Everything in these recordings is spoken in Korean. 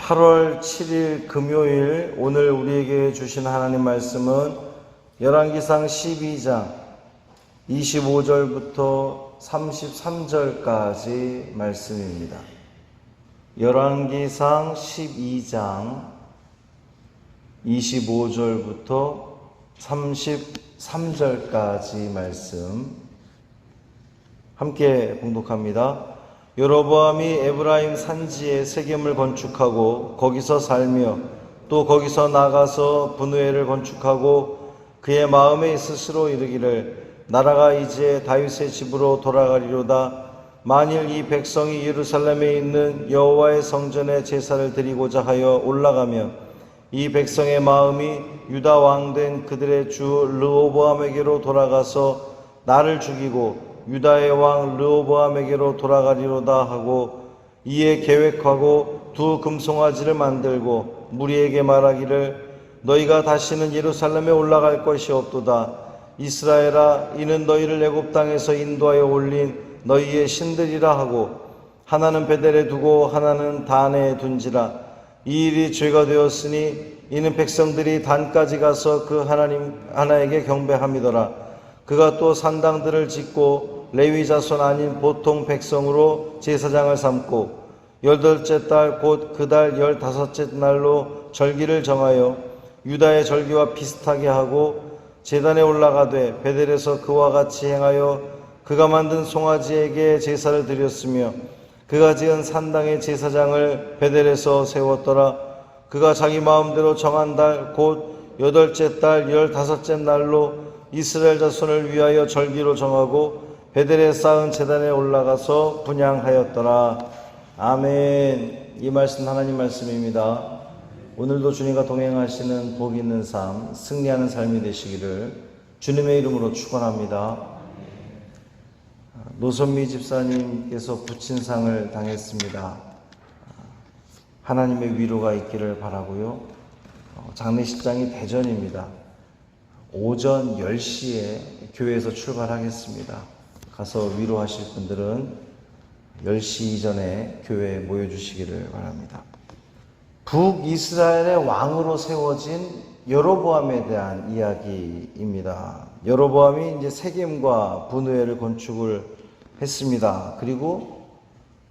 8월 7일 금요일, 오늘 우리에게 주신 하나님 말씀은 열왕기상 12장 25절부터 33절까지 말씀입니다. 열왕기상 12장 25절부터 33절까지 말씀 함께 봉독합니다. 여로보암이 에브라임 산지에 세겜을 건축하고 거기서 살며 또 거기서 나가서 분우엘을 건축하고 그의 마음에 스스로 이르기를 나라가 이제 다윗의 집으로 돌아가리로다. 만일 이 백성이 예루살렘에 있는 여호와의 성전에 제사를 드리고자 하여 올라가면 이 백성의 마음이 유다 왕된 그들의 주 르호보암에게로 돌아가서 나를 죽이고 유다의 왕 르호보암에게로 돌아가리로다 하고 이에 계획하고 두 금송아지를 만들고 무리에게 말하기를 너희가 다시는 예루살렘에 올라갈 것이 없도다. 이스라엘아, 이는 너희를 애굽 땅에서 인도하여 올린 너희의 신들이라 하고 하나는 베델에 두고 하나는 단에 둔지라. 이 일이 죄가 되었으니 이는 백성들이 단까지 가서 그 하나님 하나에게 경배함이더라. 그가 또 산당들을 짓고 레위 자손 아닌 보통 백성으로 제사장을 삼고 8째 달 곧 그 달 15째 날로 절기를 정하여 유다의 절기와 비슷하게 하고 제단에 올라가되 베델에서 그와 같이 행하여 그가 만든 송아지에게 제사를 드렸으며 그가 지은 산당의 제사장을 베델에서 세웠더라. 그가 자기 마음대로 정한 달 곧 8째 달 15째 날로 이스라엘 자손을 위하여 절기로 정하고 베델에 쌓은 제단에 올라가서 분향하였더라. 아멘. 이 말씀 하나님 말씀입니다. 오늘도 주님과 동행하시는 복 있는 삶, 승리하는 삶이 되시기를 주님의 이름으로 축원합니다. 노선미 집사님께서 부친상을 당했습니다. 하나님의 위로가 있기를 바라고요. 장례식장이 대전입니다. 오전 10시에 교회에서 출발하겠습니다. 가서 위로하실 분들은 10시 이전에 교회에 모여주시기를 바랍니다. 북이스라엘의 왕으로 세워진 여로보암에 대한 이야기입니다. 여로보암이 이제 세겜과 분우엘을 건축을 했습니다. 그리고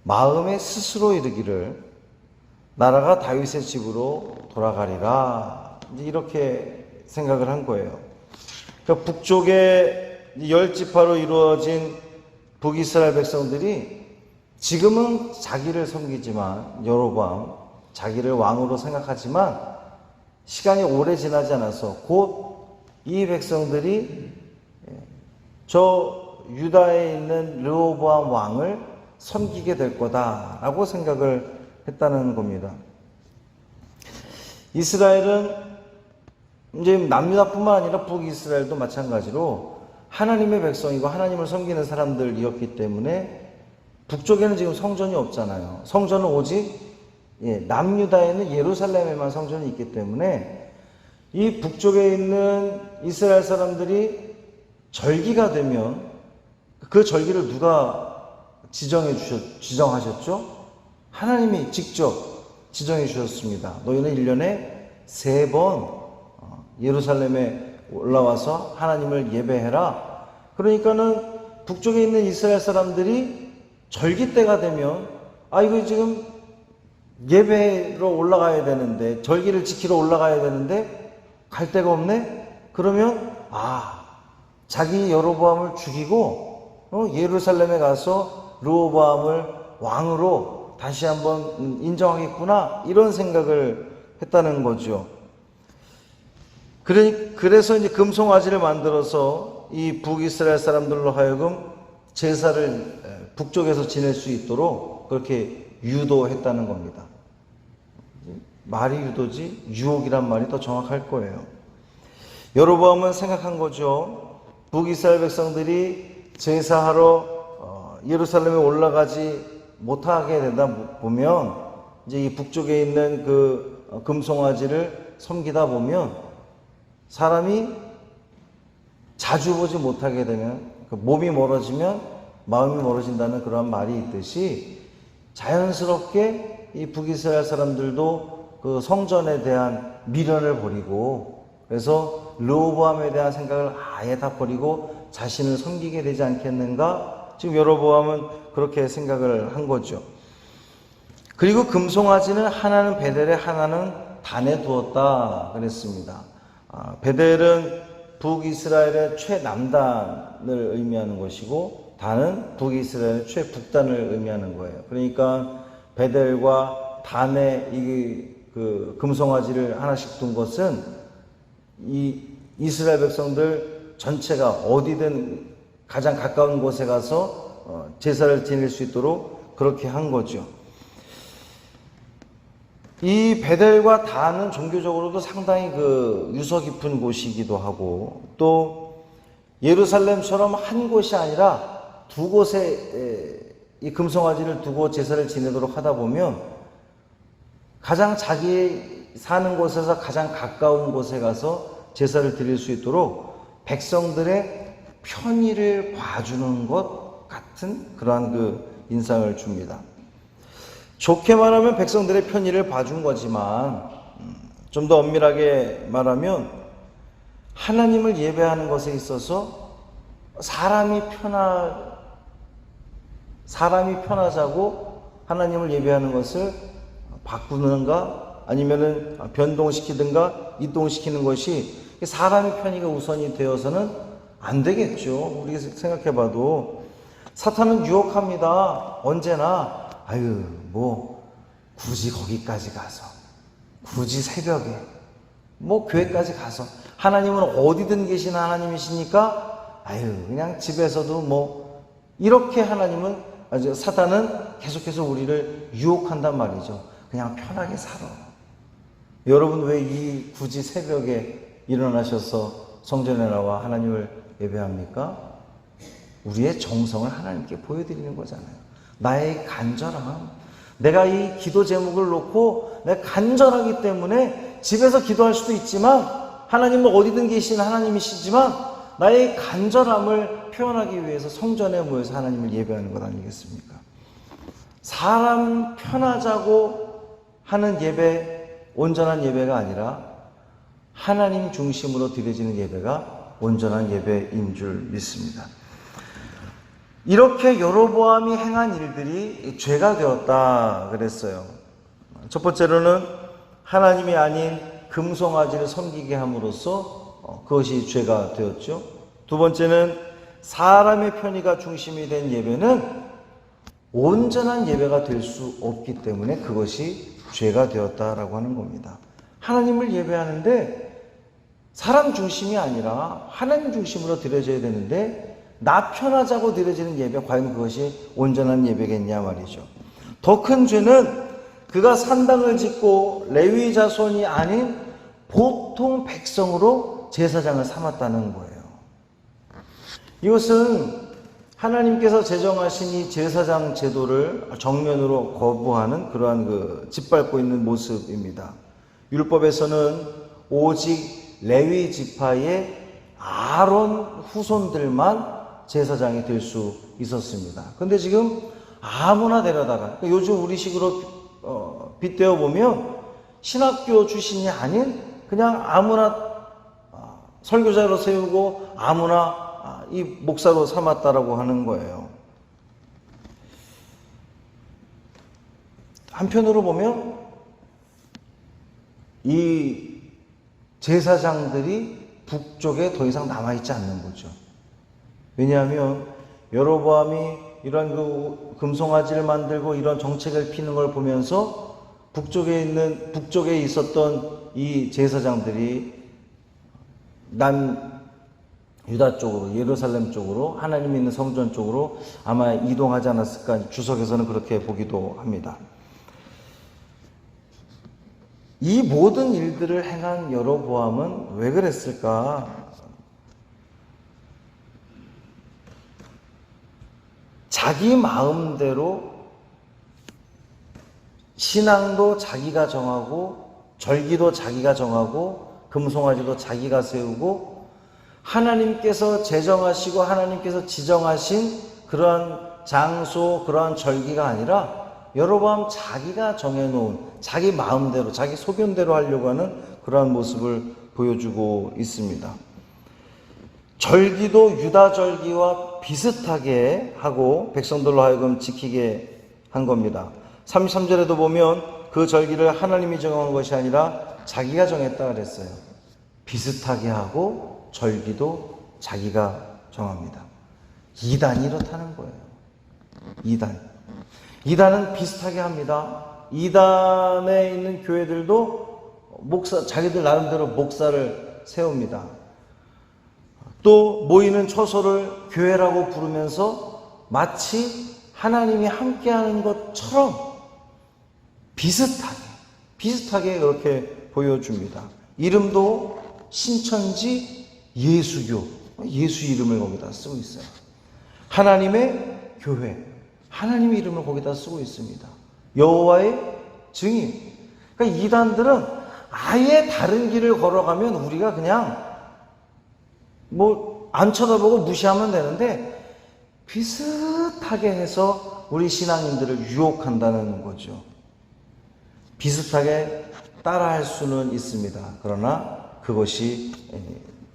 마음에 스스로 이르기를 나라가 다윗의 집으로 돌아가리라. 이제 이렇게 생각을 한 거예요. 그러니까 북쪽에 10지파로 이루어진 북이스라엘 백성들이 지금은 자기를 섬기지만 여로보암 자기를 왕으로 생각하지만 시간이 오래 지나지 않아서 곧 이 백성들이 저 유다에 있는 르호보암 왕을 섬기게 될 거다라고 생각을 했다는 겁니다. 이스라엘은 이제 남유다뿐만 아니라 북이스라엘도 마찬가지로 하나님의 백성이고 하나님을 섬기는 사람들이었기 때문에 북쪽에는 지금 성전이 없잖아요. 성전은 오직 남유다에는 예루살렘에만 성전이 있기 때문에 이 북쪽에 있는 이스라엘 사람들이 절기가 되면 그 절기를 누가 지정하셨죠? 하나님이 직접 지정해 주셨습니다. 너희는 1년에 3번 예루살렘에 올라와서 하나님을 예배해라. 그러니까는 북쪽에 있는 이스라엘 사람들이 절기 때가 되면 이거 지금 예배로 올라가야 되는데 절기를 지키러 올라가야 되는데 갈 데가 없네? 그러면 자기 여로보암을 죽이고 예루살렘에 가서 르호보암을 왕으로 다시 한번 인정하겠구나 이런 생각을 했다는 거죠. 그래서 이제 금송아지를 만들어서 이 북이스라엘 사람들로 하여금 제사를 북쪽에서 지낼 수 있도록 그렇게 유도했다는 겁니다. 말이 유도지 유혹이란 말이 더 정확할 거예요. 여로보암은 생각한 거죠. 북이스라엘 백성들이 제사하러 예루살렘에 올라가지 못하게 된다 보면 이제 이 북쪽에 있는 그 금송아지를 섬기다 보면 사람이 자주 보지 못하게 되면 몸이 멀어지면 마음이 멀어진다는 그런 말이 있듯이 자연스럽게 이 북이스라엘 사람들도 그 성전에 대한 미련을 버리고, 그래서 르호보암에 대한 생각을 아예 다 버리고 자신을 섬기게 되지 않겠는가? 지금 여로보암은 그렇게 생각을 한 거죠. 그리고 금송아지는 하나는 베델에 하나는 단에 두었다 그랬습니다. 베델은 북이스라엘의 최남단을 의미하는 것이고, 단은 북이스라엘의 최북단을 의미하는 거예요. 그러니까 베델과 단에 그 금송아지를 하나씩 둔 것은 이 이스라엘 백성들 전체가 어디든 가장 가까운 곳에 가서 제사를 지낼 수 있도록 그렇게 한 거죠. 이 베델과 단은 종교적으로도 상당히 그 유서 깊은 곳이기도 하고, 또 예루살렘처럼 한 곳이 아니라 두 곳에 이 금송아지를 두고 제사를 지내도록 하다 보면 가장 자기 사는 곳에서 가장 가까운 곳에 가서 제사를 드릴 수 있도록 백성들의 편의를 봐주는 것 같은 그러한 그 인상을 줍니다. 좋게 말하면 백성들의 편의를 봐준 거지만, 좀 더 엄밀하게 말하면 하나님을 예배하는 것에 있어서 사람이 편하자고 하나님을 예배하는 것을 바꾸는가 아니면은 변동시키든가 이동시키는 것이 사람의 편의가 우선이 되어서는 안 되겠죠. 우리가 생각해봐도 사탄은 유혹합니다. 언제나 굳이 거기까지 가서, 굳이 새벽에, 교회까지 가서, 하나님은 어디든 계신 하나님이시니까, 그냥 집에서도 이렇게 사탄은 계속해서 우리를 유혹한단 말이죠. 그냥 편하게 살아. 여러분 왜 굳이 새벽에 일어나셔서 성전에 나와 하나님을 예배합니까? 우리의 정성을 하나님께 보여드리는 거잖아요. 나의 간절함, 내가 이 기도 제목을 놓고 내가 간절하기 때문에 집에서 기도할 수도 있지만, 하나님은 어디든 계신 하나님이시지만 나의 간절함을 표현하기 위해서 성전에 모여서 하나님을 예배하는 것 아니겠습니까? 사람 편하자고 하는 예배, 온전한 예배가 아니라 하나님 중심으로 드려지는 예배가 온전한 예배인 줄 믿습니다. 이렇게 여로보암이 행한 일들이 죄가 되었다 그랬어요. 첫 번째로는 하나님이 아닌 금송아지를 섬기게 함으로써 그것이 죄가 되었죠. 두 번째는 사람의 편의가 중심이 된 예배는 온전한 예배가 될 수 없기 때문에 그것이 죄가 되었다라고 하는 겁니다. 하나님을 예배하는데 사람 중심이 아니라 하나님 중심으로 드려져야 되는데, 나 편하자고 드려지는 예배, 과연 그것이 온전한 예배겠냐 말이죠. 더 큰 죄는 그가 산당을 짓고 레위 자손이 아닌 보통 백성으로 제사장을 삼았다는 거예요. 이것은 하나님께서 제정하신 이 제사장 제도를 정면으로 거부하는 그러한 짓밟고 있는 모습입니다. 율법에서는 오직 레위 지파의 아론 후손들만 제사장이 될 수 있었습니다. 근데 지금 아무나 데려다가, 요즘 우리식으로 빗대어 보면 신학교 출신이 아닌 그냥 아무나 설교자로 세우고 아무나 이 목사로 삼았다라고 하는 거예요. 한편으로 보면 이 제사장들이 북쪽에 더 이상 남아있지 않는 거죠. 왜냐하면 여로보암이 이런 금송아지를 만들고 이런 정책을 피는 걸 보면서 북쪽에 있었던 이 제사장들이 유다 쪽으로, 예루살렘 쪽으로, 하나님 있는 성전 쪽으로 아마 이동하지 않았을까, 주석에서는 그렇게 보기도 합니다. 이 모든 일들을 행한 여로보암은 왜 그랬을까? 자기 마음대로 신앙도 자기가 정하고, 절기도 자기가 정하고, 금송아지도 자기가 세우고, 하나님께서 제정하시고 하나님께서 지정하신 그러한 장소, 그러한 절기가 아니라 여로보암 자기가 정해놓은 자기 마음대로 자기 소견대로 하려고 하는 그러한 모습을 보여주고 있습니다. 절기도 유다 절기와 비슷하게 하고 백성들로 하여금 지키게 한 겁니다. 33절에도 보면 그 절기를 하나님이 정한 것이 아니라 자기가 정했다 그랬어요. 비슷하게 하고 절기도 자기가 정합니다. 이단이 이렇다는 거예요. 이단은 비슷하게 합니다. 이단에 있는 교회들도 자기들 나름대로 목사를 세웁니다. 또 모이는 처소를 교회라고 부르면서 마치 하나님이 함께하는 것처럼 비슷하게 그렇게 보여줍니다. 이름도 신천지 예수교, 예수 이름을 거기다 쓰고 있어요. 하나님의 교회, 하나님의 이름을 거기다 쓰고 있습니다. 여호와의 증인. 그러니까 이단들은 아예 다른 길을 걸어가면 우리가 그냥 안 쳐다보고 무시하면 되는데 비슷하게 해서 우리 신앙인들을 유혹한다는 거죠. 비슷하게 따라할 수는 있습니다. 그러나 그것이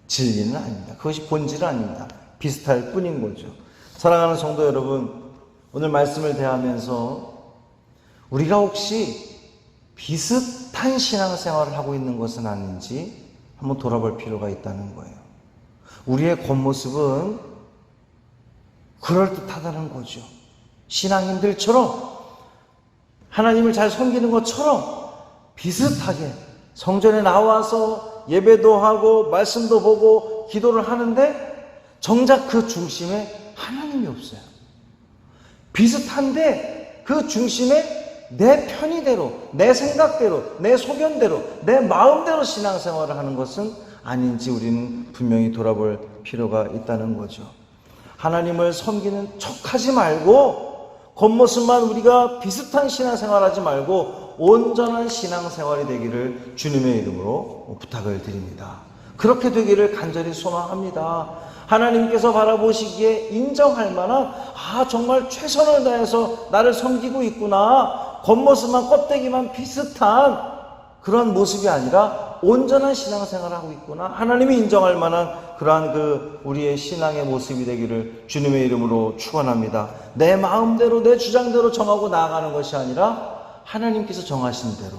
진리는 아닙니다. 그것이 본질은 아닙니다. 비슷할 뿐인 거죠. 사랑하는 성도 여러분, 오늘 말씀을 대하면서 우리가 혹시 비슷한 신앙생활을 하고 있는 것은 아닌지 한번 돌아볼 필요가 있다는 거예요. 우리의 겉모습은 그럴듯하다는 거죠. 신앙인들처럼 하나님을 잘 섬기는 것처럼 비슷하게 성전에 나와서 예배도 하고 말씀도 보고 기도를 하는데 정작 그 중심에 하나님이 없어요. 비슷한데 그 중심에 내 편의대로, 내 생각대로, 내 소견대로, 내 마음대로 신앙생활을 하는 것은 아닌지 우리는 분명히 돌아볼 필요가 있다는 거죠. 하나님을 섬기는 척하지 말고 겉모습만 우리가 비슷한 신앙생활하지 말고 온전한 신앙생활이 되기를 주님의 이름으로 부탁을 드립니다. 그렇게 되기를 간절히 소망합니다. 하나님께서 바라보시기에 인정할 만한 정말 최선을 다해서 나를 섬기고 있구나, 겉모습만 껍데기만 비슷한 그런 모습이 아니라 온전한 신앙생활을 하고 있구나, 하나님이 인정할 만한 그러한 우리의 신앙의 모습이 되기를 주님의 이름으로 축원합니다. 내 마음대로 내 주장대로 정하고 나아가는 것이 아니라 하나님께서 정하신 대로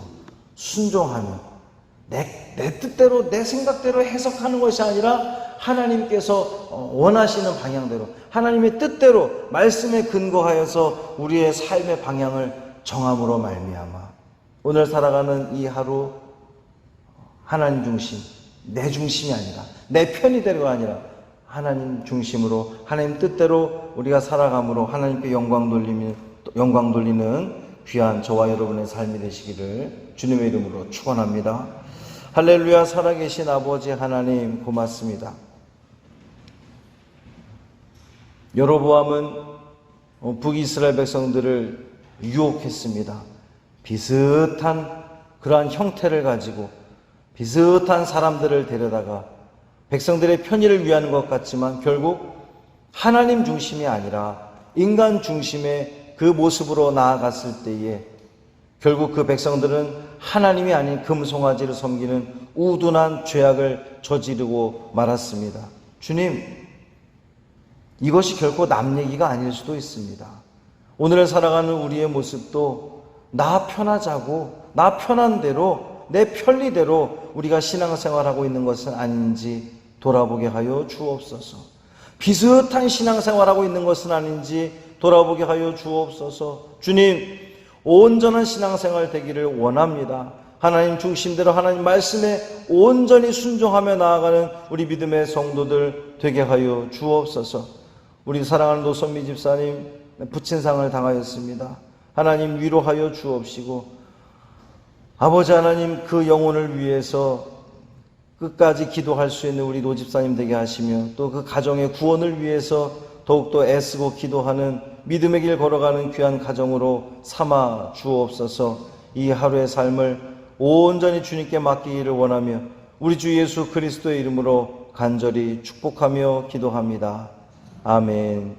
순종하며 내 뜻대로 내 생각대로 해석하는 것이 아니라 하나님께서 원하시는 방향대로 하나님의 뜻대로 말씀에 근거하여서 우리의 삶의 방향을 정함으로 말미암아 오늘 살아가는 이 하루 하나님 중심, 내 중심이 아니라 내 편의대로가 아니라 하나님 중심으로 하나님 뜻대로 우리가 살아감으로 하나님께 영광 돌리는 귀한 저와 여러분의 삶이 되시기를 주님의 이름으로 축원합니다. 할렐루야. 살아계신 아버지 하나님 고맙습니다. 여로보암은 북이스라엘 백성들을 유혹했습니다. 비슷한 그러한 형태를 가지고 비슷한 사람들을 데려다가 백성들의 편의를 위하는 것 같지만 결국 하나님 중심이 아니라 인간 중심의 그 모습으로 나아갔을 때에 결국 그 백성들은 하나님이 아닌 금송아지를 섬기는 우둔한 죄악을 저지르고 말았습니다. 주님, 이것이 결코 남 얘기가 아닐 수도 있습니다. 오늘 살아가는 우리의 모습도 나 편하자고 나 편한 대로 내 편리대로 우리가 신앙생활하고 있는 것은 아닌지 돌아보게 하여 주옵소서. 비슷한 신앙생활하고 있는 것은 아닌지 돌아보게 하여 주옵소서. 주님, 온전한 신앙생활 되기를 원합니다. 하나님 중심대로 하나님 말씀에 온전히 순종하며 나아가는 우리 믿음의 성도들 되게 하여 주옵소서. 우리 사랑하는 노선미 집사님 부친상을 당하였습니다. 하나님 위로하여 주옵시고 아버지 하나님 그 영혼을 위해서 끝까지 기도할 수 있는 우리 노 집사님 되게 하시며 또 그 가정의 구원을 위해서 더욱더 애쓰고 기도하는 믿음의 길 걸어가는 귀한 가정으로 삼아 주옵소서. 이 하루의 삶을 온전히 주님께 맡기기를 원하며 우리 주 예수 그리스도의 이름으로 간절히 축복하며 기도합니다. 아멘.